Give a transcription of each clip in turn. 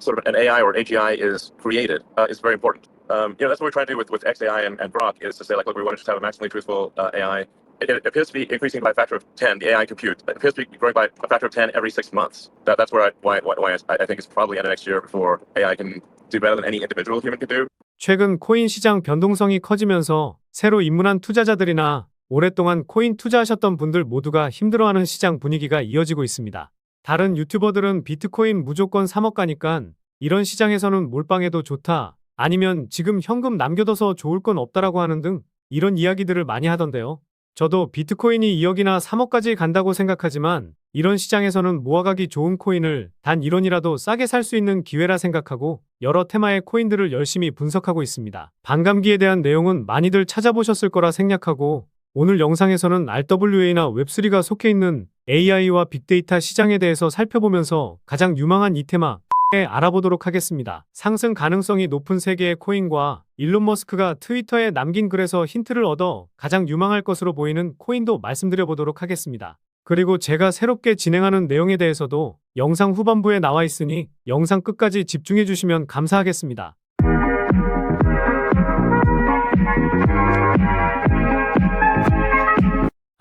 sort of an AI or AGI is created is very important. That's what we're trying to do with XAI and Grok is to say, like, look, we want to just have a maximally truthful AI. It appears to be increasing by a factor of 10, the AI compute. It appears to be growing by a factor of 10 every 6 months. That's why I think it's probably end of next year before AI can do better than any individual human can do. 최근 코인 시장 변동성이 커지면서 새로 입문한 투자자들이나 오랫동안 코인 투자하셨던 분들 모두가 힘들어하는 시장 분위기가 이어지고 있습니다. 다른 유튜버들은 비트코인 무조건 3억 가니까 이런 시장에서는 몰빵해도 좋다, 아니면 지금 현금 남겨둬서 좋을 건 없다라고 하는 등 이런 이야기들을 많이 하던데요. 저도 비트코인이 2억이나 3억까지 간다고 생각하지만 이런 시장에서는 모아가기 좋은 코인을 단 1원이라도 싸게 살 수 있는 기회라 생각하고 여러 테마의 코인들을 열심히 분석하고 있습니다. 반감기에 대한 내용은 많이들 찾아보셨을 거라 생각하고 오늘 영상에서는 RWA나 웹3가 속해 있는 AI와 빅데이터 시장에 대해서 살펴보면서 가장 유망한 이 테마에 알아보도록 하겠습니다. 상승 가능성이 높은 세 개의 코인과 일론 머스크가 트위터에 남긴 글에서 힌트를 얻어 가장 유망할 것으로 보이는 코인도 말씀드려 보도록 하겠습니다. 그리고 제가 새롭게 진행하는 내용에 대해서도 영상 후반부에 나와 있으니 영상 끝까지 집중해 주시면 감사하겠습니다.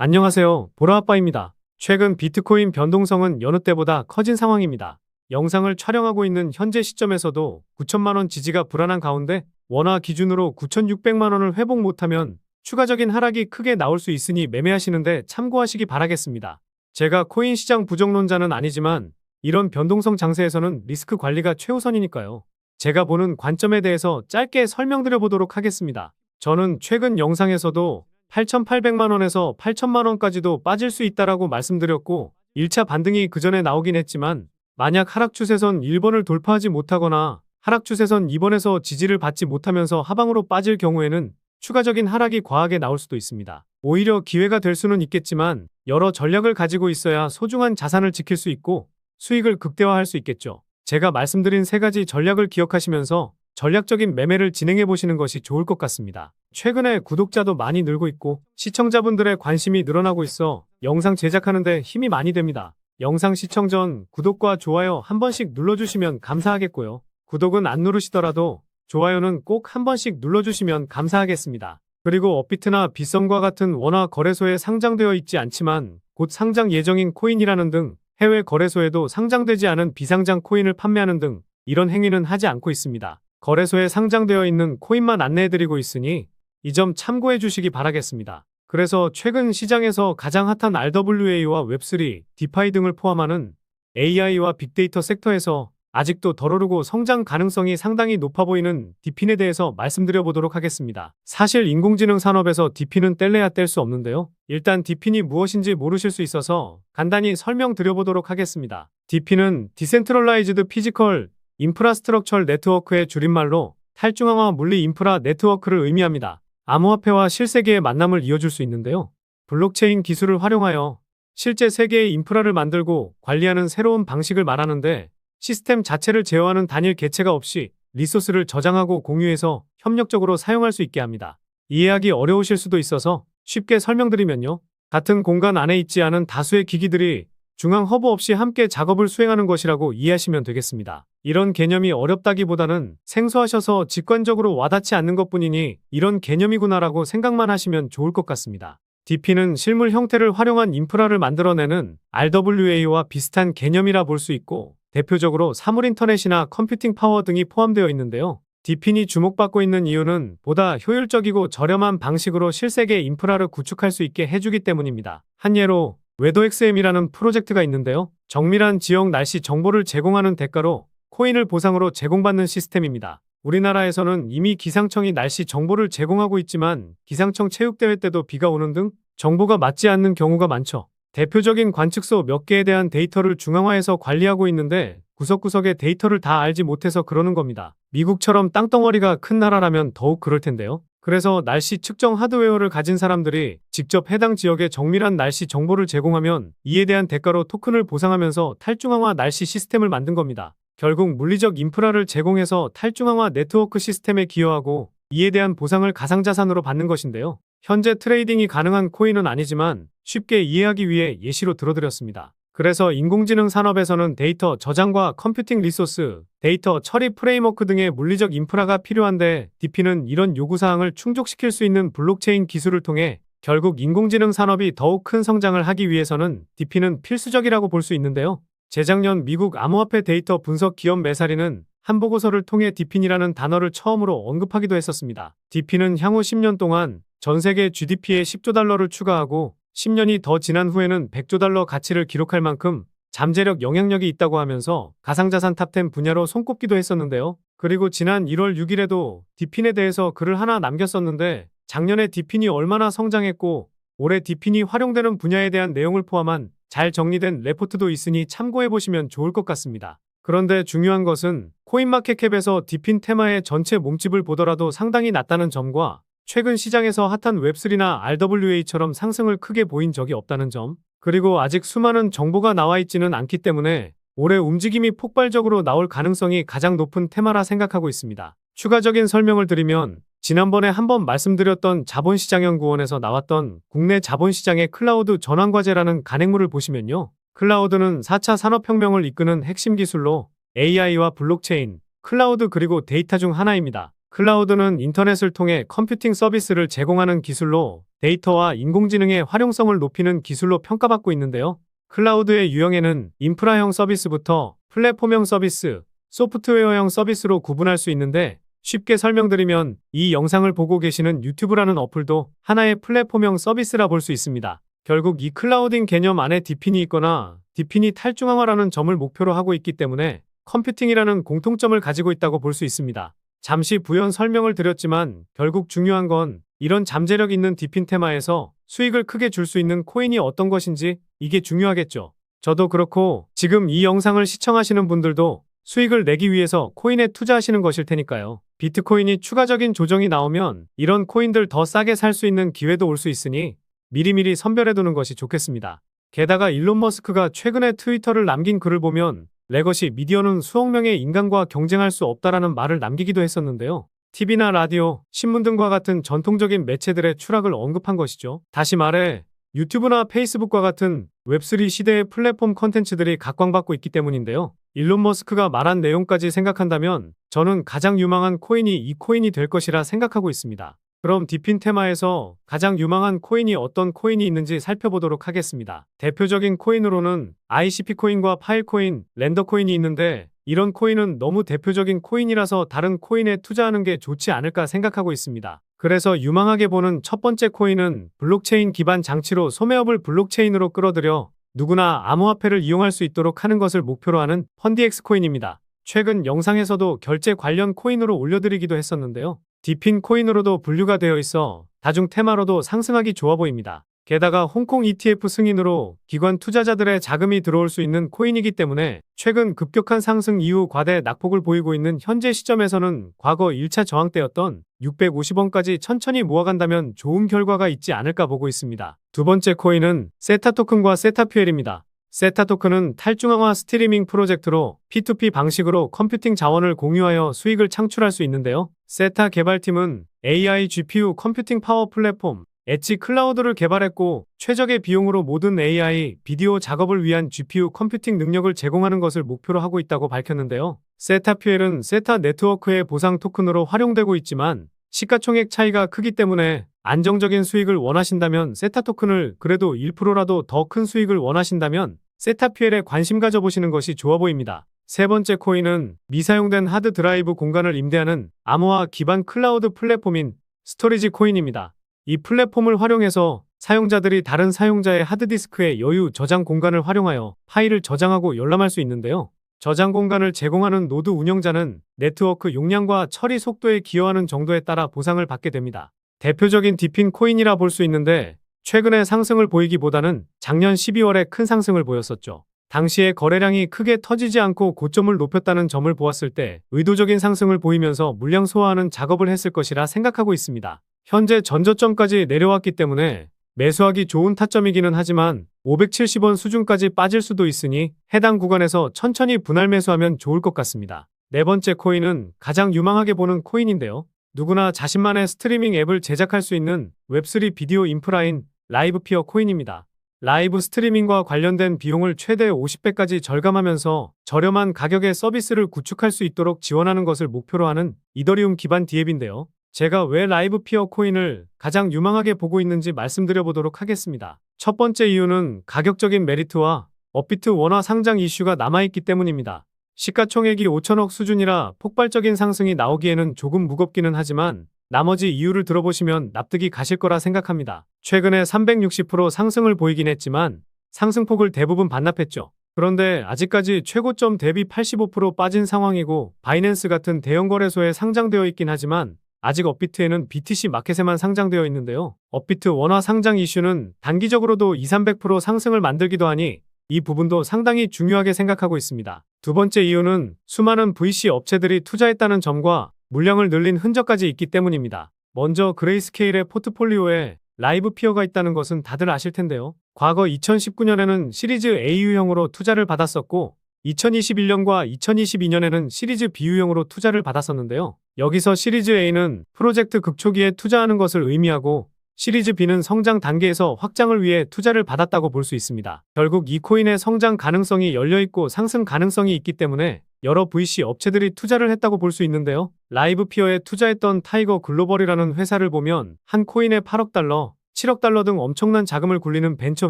안녕하세요, 보라아빠입니다. 최근 비트코인 변동성은 여느 때보다 커진 상황입니다. 영상을 촬영하고 있는 현재 시점에서도 9천만원 지지가 불안한 가운데 원화 기준으로 9,600만원을 회복 못하면 추가적인 하락이 크게 나올 수 있으니 매매하시는데 참고하시기 바라겠습니다. 제가 코인 시장 부정론자는 아니지만 이런 변동성 장세에서는 리스크 관리가 최우선이니까요. 제가 보는 관점에 대해서 짧게 설명드려 보도록 하겠습니다. 저는 최근 영상에서도 8,800만원에서 8천만원까지도 빠질 수 있다라고 말씀드렸고 1차 반등이 그 전에 나오긴 했지만 만약 하락 추세선 1번을 돌파하지 못하거나 하락 추세선 2번에서 지지를 받지 못하면서 하방으로 빠질 경우에는 추가적인 하락이 과하게 나올 수도 있습니다. 오히려 기회가 될 수는 있겠지만 여러 전략을 가지고 있어야 소중한 자산을 지킬 수 있고 수익을 극대화할 수 있겠죠. 제가 말씀드린 세 가지 전략을 기억하시면서 전략적인 매매를 진행해 보시는 것이 좋을 것 같습니다. 최근에 구독자도 많이 늘고 있고 시청자분들의 관심이 늘어나고 있어 영상 제작하는 데 힘이 많이 됩니다. 영상 시청 전 구독과 좋아요 한 번씩 눌러주시면 감사하겠고요. 구독은 안 누르시더라도 좋아요는 꼭 한 번씩 눌러주시면 감사하겠습니다. 그리고 업비트나 빗썸과 같은 원화 거래소에 상장되어 있지 않지만 곧 상장 예정인 코인이라는 등 해외 거래소에도 상장되지 않은 비상장 코인을 판매하는 등 이런 행위는 하지 않고 있습니다. 거래소에 상장되어 있는 코인만 안내해드리고 있으니 이 점 참고해 주시기 바라겠습니다. 그래서 최근 시장에서 가장 핫한 RWA와 웹3, 디파이 등을 포함하는 AI와 빅데이터 섹터에서 아직도 덜 오르고 성장 가능성이 상당히 높아 보이는 디핀에 대해서 말씀드려 보도록 하겠습니다. 사실 인공지능 산업에서 디핀은 뗄래야 뗄 수 없는데요. 일단 디핀이 무엇인지 모르실 수 있어서 간단히 설명드려 보도록 하겠습니다. 디핀은 디센트럴라이즈드 피지컬 인프라스트럭처 네트워크의 줄임말로 탈중앙화 물리 인프라 네트워크를 의미합니다. 암호화폐와 실세계의 만남을 이어줄 수 있는데요. 블록체인 기술을 활용하여 실제 세계의 인프라를 만들고 관리하는 새로운 방식을 말하는데 시스템 자체를 제어하는 단일 개체가 없이 리소스를 저장하고 공유해서 협력적으로 사용할 수 있게 합니다. 이해하기 어려우실 수도 있어서 쉽게 설명드리면요. 같은 공간 안에 있지 않은 다수의 기기들이 중앙 허브 없이 함께 작업을 수행하는 것이라고 이해하시면 되겠습니다. 이런 개념이 어렵다기보다는 생소하셔서 직관적으로 와닿지 않는 것뿐이니 이런 개념이구나라고 생각만 하시면 좋을 것 같습니다. DP는 실물 형태를 활용한 인프라를 만들어내는 RWA와 비슷한 개념이라 볼 수 있고 대표적으로 사물 인터넷이나 컴퓨팅 파워 등이 포함되어 있는데요. DP이 주목받고 있는 이유는 보다 효율적이고 저렴한 방식으로 실세계 인프라를 구축할 수 있게 해주기 때문입니다. 한 예로 웨더XM이라는 프로젝트가 있는데요. 정밀한 지역 날씨 정보를 제공하는 대가로 코인을 보상으로 제공받는 시스템입니다. 우리나라에서는 이미 기상청이 날씨 정보를 제공하고 있지만 기상청 체육대회 때도 비가 오는 등 정보가 맞지 않는 경우가 많죠. 대표적인 관측소 몇 개에 대한 데이터를 중앙화해서 관리하고 있는데 구석구석의 데이터를 다 알지 못해서 그러는 겁니다. 미국처럼 땅덩어리가 큰 나라라면 더욱 그럴 텐데요. 그래서 날씨 측정 하드웨어를 가진 사람들이 직접 해당 지역의 정밀한 날씨 정보를 제공하면 이에 대한 대가로 토큰을 보상하면서 탈중앙화 날씨 시스템을 만든 겁니다. 결국 물리적 인프라를 제공해서 탈중앙화 네트워크 시스템에 기여하고 이에 대한 보상을 가상자산으로 받는 것인데요. 현재 트레이딩이 가능한 코인은 아니지만 쉽게 이해하기 위해 예시로 들어드렸습니다. 그래서 인공지능 산업에서는 데이터 저장과 컴퓨팅 리소스, 데이터 처리 프레임워크 등의 물리적 인프라가 필요한데 DP는 이런 요구사항을 충족시킬 수 있는 블록체인 기술을 통해 결국 인공지능 산업이 더욱 큰 성장을 하기 위해서는 DP는 필수적이라고 볼 수 있는데요. 재작년 미국 암호화폐 데이터 분석 기업 메사리는 한 보고서를 통해 DP이라는 단어를 처음으로 언급하기도 했었습니다. DP는 향후 10년 동안 전 세계 GDP에 10조 달러를 추가하고 10년이 더 지난 후에는 100조 달러 가치를 기록할 만큼 잠재력 영향력이 있다고 하면서 가상자산 탑10 분야로 손꼽기도 했었는데요. 그리고 지난 1월 6일에도 DP인에 대해서 글을 하나 남겼었는데 작년에 DP인이 얼마나 성장했고 올해 DP인이 활용되는 분야에 대한 내용을 포함한 잘 정리된 레포트도 있으니 참고해보시면 좋을 것 같습니다. 그런데 중요한 것은 코인마켓캡에서 DP인 테마의 전체 몸집을 보더라도 상당히 낮다는 점과 최근 시장에서 핫한 웹3나 RWA처럼 상승을 크게 보인 적이 없다는 점, 그리고 아직 수많은 정보가 나와 있지는 않기 때문에 올해 움직임이 폭발적으로 나올 가능성이 가장 높은 테마라 생각하고 있습니다. 추가적인 설명을 드리면 지난번에 한번 말씀드렸던 자본시장연구원에서 나왔던 국내 자본시장의 클라우드 전환과제라는 간행물을 보시면요. 클라우드는 4차 산업혁명을 이끄는 핵심 기술로 AI와 블록체인, 클라우드 그리고 데이터 중 하나입니다. 클라우드는 인터넷을 통해 컴퓨팅 서비스를 제공하는 기술로 데이터와 인공지능의 활용성을 높이는 기술로 평가받고 있는데요. 클라우드의 유형에는 인프라형 서비스부터 플랫폼형 서비스, 소프트웨어형 서비스로 구분할 수 있는데 쉽게 설명드리면 이 영상을 보고 계시는 유튜브라는 어플도 하나의 플랫폼형 서비스라 볼 수 있습니다. 결국 이 클라우딩 개념 안에 DP인이 있거나 DP인이 탈중앙화라는 점을 목표로 하고 있기 때문에 컴퓨팅이라는 공통점을 가지고 있다고 볼 수 있습니다. 잠시 부연 설명을 드렸지만 결국 중요한 건 이런 잠재력 있는 DP인 테마에서 수익을 크게 줄 수 있는 코인이 어떤 것인지 이게 중요하겠죠. 저도 그렇고 지금 이 영상을 시청하시는 분들도 수익을 내기 위해서 코인에 투자하시는 것일 테니까요. 비트코인이 추가적인 조정이 나오면 이런 코인들 더 싸게 살 수 있는 기회도 올 수 있으니 미리미리 선별해두는 것이 좋겠습니다. 게다가 일론 머스크가 최근에 트위터를 남긴 글을 보면 레거시 미디어는 수억 명의 인간과 경쟁할 수 없다라는 말을 남기기도 했었는데요. TV나 라디오, 신문 등과 같은 전통적인 매체들의 추락을 언급한 것이죠. 다시 말해 유튜브나 페이스북과 같은 웹3 시대의 플랫폼 컨텐츠들이 각광받고 있기 때문인데요. 일론 머스크가 말한 내용까지 생각한다면 저는 가장 유망한 코인이 이 코인이 될 것이라 생각하고 있습니다. 그럼 DP인 테마에서 가장 유망한 코인이 어떤 코인이 있는지 살펴보도록 하겠습니다. 대표적인 코인으로는 ICP 코인과 파일 코인, 렌더 코인이 있는데 이런 코인은 너무 대표적인 코인이라서 다른 코인에 투자하는 게 좋지 않을까 생각하고 있습니다. 그래서 유망하게 보는 첫 번째 코인은 블록체인 기반 장치로 소매업을 블록체인으로 끌어들여 누구나 암호화폐를 이용할 수 있도록 하는 것을 목표로 하는 펀디엑스 코인입니다. 최근 영상에서도 결제 관련 코인으로 올려드리기도 했었는데요. DP인 코인으로도 분류가 되어 있어 다중 테마로도 상승하기 좋아 보입니다. 게다가 홍콩 ETF 승인으로 기관 투자자들의 자금이 들어올 수 있는 코인이기 때문에 최근 급격한 상승 이후 과대 낙폭을 보이고 있는 현재 시점에서는 과거 1차 저항 때였던 650원까지 천천히 모아간다면 좋은 결과가 있지 않을까 보고 있습니다. 두 번째 코인은 세타 토큰과 세타 퓨엘입니다. 세타 토큰은 탈중앙화 스트리밍 프로젝트로 P2P 방식으로 컴퓨팅 자원을 공유하여 수익을 창출할 수 있는데요. 세타 개발팀은 AI GPU 컴퓨팅 파워 플랫폼 엣지 클라우드를 개발했고 최적의 비용으로 모든 AI, 비디오 작업을 위한 GPU 컴퓨팅 능력을 제공하는 것을 목표로 하고 있다고 밝혔는데요. 세타 퓨엘은 세타 네트워크의 보상 토큰으로 활용되고 있지만 시가총액 차이가 크기 때문에 안정적인 수익을 원하신다면 세타 토큰을 그래도 1%라도 더 큰 수익을 원하신다면 세타 퓨엘에 관심 가져보시는 것이 좋아 보입니다. 세 번째 코인은 미사용된 하드 드라이브 공간을 임대하는 암호화 기반 클라우드 플랫폼인 스토리지 코인입니다. 이 플랫폼을 활용해서 사용자들이 다른 사용자의 하드디스크의 여유 저장 공간을 활용하여 파일을 저장하고 열람할 수 있는데요. 저장 공간을 제공하는 노드 운영자는 네트워크 용량과 처리 속도에 기여하는 정도에 따라 보상을 받게 됩니다. 대표적인 DP인 코인이라 볼 수 있는데 최근에 상승을 보이기보다는 작년 12월에 큰 상승을 보였었죠. 당시에 거래량이 크게 터지지 않고 고점을 높였다는 점을 보았을 때 의도적인 상승을 보이면서 물량 소화하는 작업을 했을 것이라 생각하고 있습니다. 현재 전저점까지 내려왔기 때문에 매수하기 좋은 타점이기는 하지만 570원 수준까지 빠질 수도 있으니 해당 구간에서 천천히 분할 매수하면 좋을 것 같습니다. 네 번째 코인은 가장 유망하게 보는 코인인데요. 누구나 자신만의 스트리밍 앱을 제작할 수 있는 웹3 비디오 인프라인 라이브피어 코인입니다. 라이브 스트리밍과 관련된 비용을 최대 50배까지 절감하면서 저렴한 가격의 서비스를 구축할 수 있도록 지원하는 것을 목표로 하는 이더리움 기반 디앱인데요. 제가 왜 라이브 피어 코인을 가장 유망하게 보고 있는지 말씀드려 보도록 하겠습니다. 첫 번째 이유는 가격적인 메리트와 업비트 원화 상장 이슈가 남아있기 때문입니다. 시가총액이 5천억 수준이라 폭발적인 상승이 나오기에는 조금 무겁기는 하지만 나머지 이유를 들어보시면 납득이 가실 거라 생각합니다. 최근에 360% 상승을 보이긴 했지만 상승폭을 대부분 반납했죠. 그런데 아직까지 최고점 대비 85% 빠진 상황이고 바이낸스 같은 대형 거래소에 상장되어 있긴 하지만 아직 업비트에는 BTC 마켓에만 상장되어 있는데요. 업비트 원화 상장 이슈는 단기적으로도 200~300% 상승을 만들기도 하니 이 부분도 상당히 중요하게 생각하고 있습니다. 두 번째 이유는 수많은 VC 업체들이 투자했다는 점과 물량을 늘린 흔적까지 있기 때문입니다. 먼저 그레이스케일의 포트폴리오에 라이브 피어가 있다는 것은 다들 아실 텐데요. 과거 2019년에는 시리즈 A 유형으로 투자를 받았었고 2021년과 2022년에는 시리즈 B 유형으로 투자를 받았었는데요. 여기서 시리즈 A는 프로젝트 극초기에 투자하는 것을 의미하고 시리즈 B는 성장 단계에서 확장을 위해 투자를 받았다고 볼 수 있습니다. 결국 이 코인의 성장 가능성이 열려있고 상승 가능성이 있기 때문에 여러 VC 업체들이 투자를 했다고 볼 수 있는데요. 라이브 피어에 투자했던 타이거 글로벌이라는 회사를 보면 한 코인에 8억 달러, 7억 달러 등 엄청난 자금을 굴리는 벤처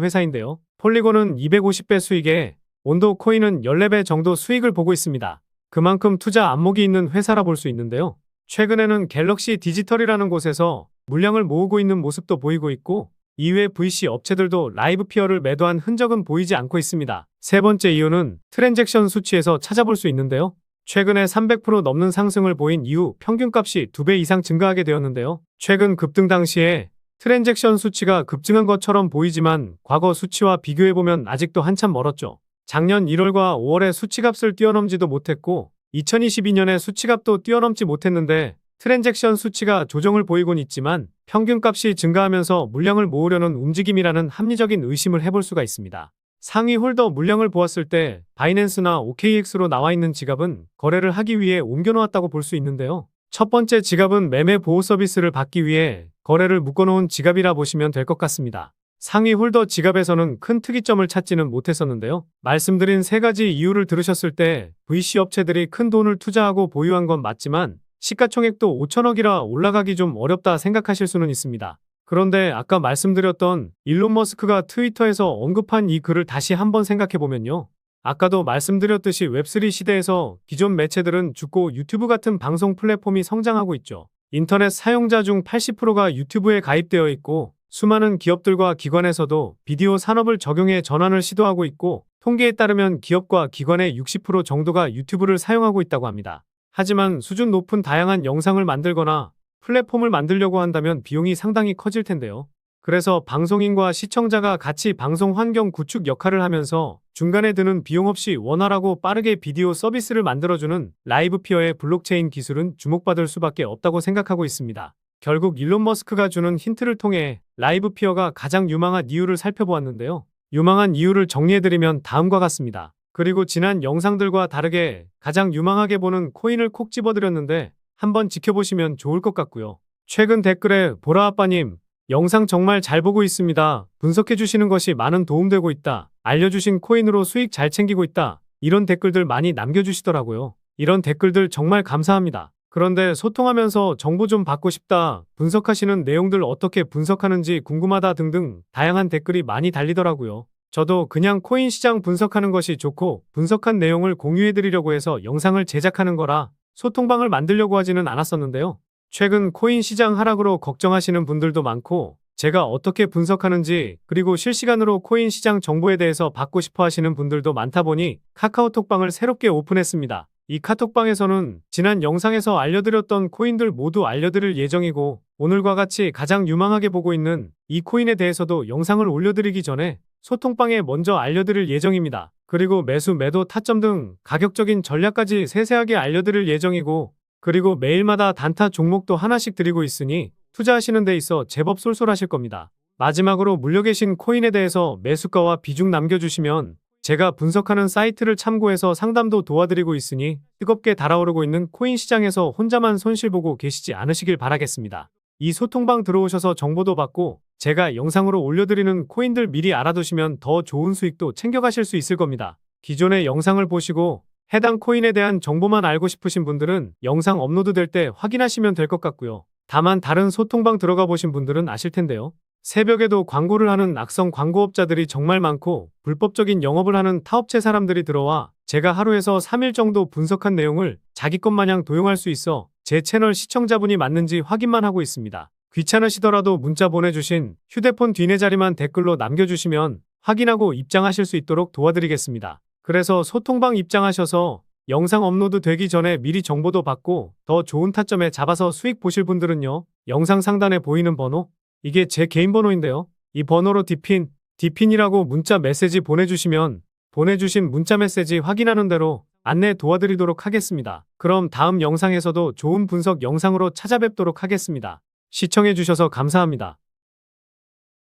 회사인데요. 폴리곤은 250배 수익에 온도 코인은 14배 정도 수익을 보고 있습니다. 그만큼 투자 안목이 있는 회사라 볼 수 있는데요. 최근에는 갤럭시 디지털이라는 곳에서 물량을 모으고 있는 모습도 보이고 있고 이외 VC 업체들도 라이브 피어를 매도한 흔적은 보이지 않고 있습니다. 세 번째 이유는 트랜잭션 수치에서 찾아볼 수 있는데요. 최근에 300% 넘는 상승을 보인 이후 평균값이 2배 이상 증가하게 되었는데요. 최근 급등 당시에 트랜잭션 수치가 급증한 것처럼 보이지만 과거 수치와 비교해보면 아직도 한참 멀었죠. 작년 1월과 5월에 수치값을 뛰어넘지도 못했고 2022년에 수치값도 뛰어넘지 못했는데 트랜잭션 수치가 조정을 보이곤 있지만 평균값이 증가하면서 물량을 모으려는 움직임이라는 합리적인 의심을 해볼 수가 있습니다. 상위 홀더 물량을 보았을 때 바이낸스나 OKX로 나와 있는 지갑은 거래를 하기 위해 옮겨놓았다고 볼 수 있는데요. 첫 번째 지갑은 매매 보호 서비스를 받기 위해 거래를 묶어놓은 지갑이라 보시면 될 것 같습니다. 상위 홀더 지갑에서는 큰 특이점을 찾지는 못했었는데요. 말씀드린 세 가지 이유를 들으셨을 때 VC 업체들이 큰 돈을 투자하고 보유한 건 맞지만 시가총액도 5천억이라 올라가기 좀 어렵다 생각하실 수는 있습니다. 그런데 아까 말씀드렸던 일론 머스크가 트위터에서 언급한 이 글을 다시 한번 생각해보면요. 아까도 말씀드렸듯이 웹3 시대에서 기존 매체들은 죽고 유튜브 같은 방송 플랫폼이 성장하고 있죠. 인터넷 사용자 중 80%가 유튜브에 가입되어 있고 수많은 기업들과 기관에서도 비디오 산업을 적용해 전환을 시도하고 있고 통계에 따르면 기업과 기관의 60% 정도가 유튜브를 사용하고 있다고 합니다. 하지만 수준 높은 다양한 영상을 만들거나 플랫폼을 만들려고 한다면 비용이 상당히 커질 텐데요. 그래서 방송인과 시청자가 같이 방송 환경 구축 역할을 하면서 중간에 드는 비용 없이 원활하고 빠르게 비디오 서비스를 만들어주는 라이브 피어의 블록체인 기술은 주목받을 수밖에 없다고 생각하고 있습니다. 결국 일론 머스크가 주는 힌트를 통해 라이브 피어가 가장 유망한 이유를 살펴보았는데요. 유망한 이유를 정리해드리면 다음과 같습니다. 그리고 지난 영상들과 다르게 가장 유망하게 보는 코인을 콕 집어드렸는데 한번 지켜보시면 좋을 것 같고요. 최근 댓글에 보라아빠님 영상 정말 잘 보고 있습니다. 분석해주시는 것이 많은 도움되고 있다. 알려주신 코인으로 수익 잘 챙기고 있다. 이런 댓글들 많이 남겨주시더라고요. 이런 댓글들 정말 감사합니다. 그런데 소통하면서 정보 좀 받고 싶다. 분석하시는 내용들 어떻게 분석하는지 궁금하다 등등 다양한 댓글이 많이 달리더라고요. 저도 그냥 코인 시장 분석하는 것이 좋고 분석한 내용을 공유해드리려고 해서 영상을 제작하는 거라 소통방을 만들려고 하지는 않았었는데요. 최근 코인 시장 하락으로 걱정하시는 분들도 많고 제가 어떻게 분석하는지 그리고 실시간으로 코인 시장 정보에 대해서 받고 싶어 하시는 분들도 많다 보니 카카오톡방을 새롭게 오픈했습니다. 이 카톡방에서는 지난 영상에서 알려드렸던 코인들 모두 알려드릴 예정이고 오늘과 같이 가장 유망하게 보고 있는 이 코인에 대해서도 영상을 올려드리기 전에 소통방에 먼저 알려드릴 예정입니다. 그리고 매수, 매도, 타점 등 가격적인 전략까지 세세하게 알려드릴 예정이고 그리고 매일마다 단타 종목도 하나씩 드리고 있으니 투자하시는 데 있어 제법 쏠쏠하실 겁니다. 마지막으로 물려 계신 코인에 대해서 매수가와 비중 남겨주시면 제가 분석하는 사이트를 참고해서 상담도 도와드리고 있으니 뜨겁게 달아오르고 있는 코인 시장에서 혼자만 손실 보고 계시지 않으시길 바라겠습니다. 이 소통방 들어오셔서 정보도 받고 제가 영상으로 올려드리는 코인들 미리 알아두시면 더 좋은 수익도 챙겨가실 수 있을 겁니다. 기존의 영상을 보시고 해당 코인에 대한 정보만 알고 싶으신 분들은 영상 업로드 될 때 확인하시면 될 것 같고요. 다만 다른 소통방 들어가 보신 분들은 아실 텐데요. 새벽에도 광고를 하는 악성 광고업자들이 정말 많고 불법적인 영업을 하는 타업체 사람들이 들어와 제가 하루에서 3일 정도 분석한 내용을 자기 것 마냥 도용할 수 있어 제 채널 시청자분이 맞는지 확인만 하고 있습니다. 귀찮으시더라도 문자 보내주신 휴대폰 뒷내 자리만 댓글로 남겨주시면 확인하고 입장하실 수 있도록 도와드리겠습니다. 그래서 소통방 입장하셔서 영상 업로드 되기 전에 미리 정보도 받고 더 좋은 타점에 잡아서 수익 보실 분들은요. 영상 상단에 보이는 번호, 이게 제 개인 번호인데요. 이 번호로 디핀이라고 문자 메시지 보내주시면 보내주신 문자 메시지 확인하는 대로 안내 도와드리도록 하겠습니다. 그럼 다음 영상에서도 좋은 분석 영상으로 찾아뵙도록 하겠습니다. 시청해주셔서 감사합니다.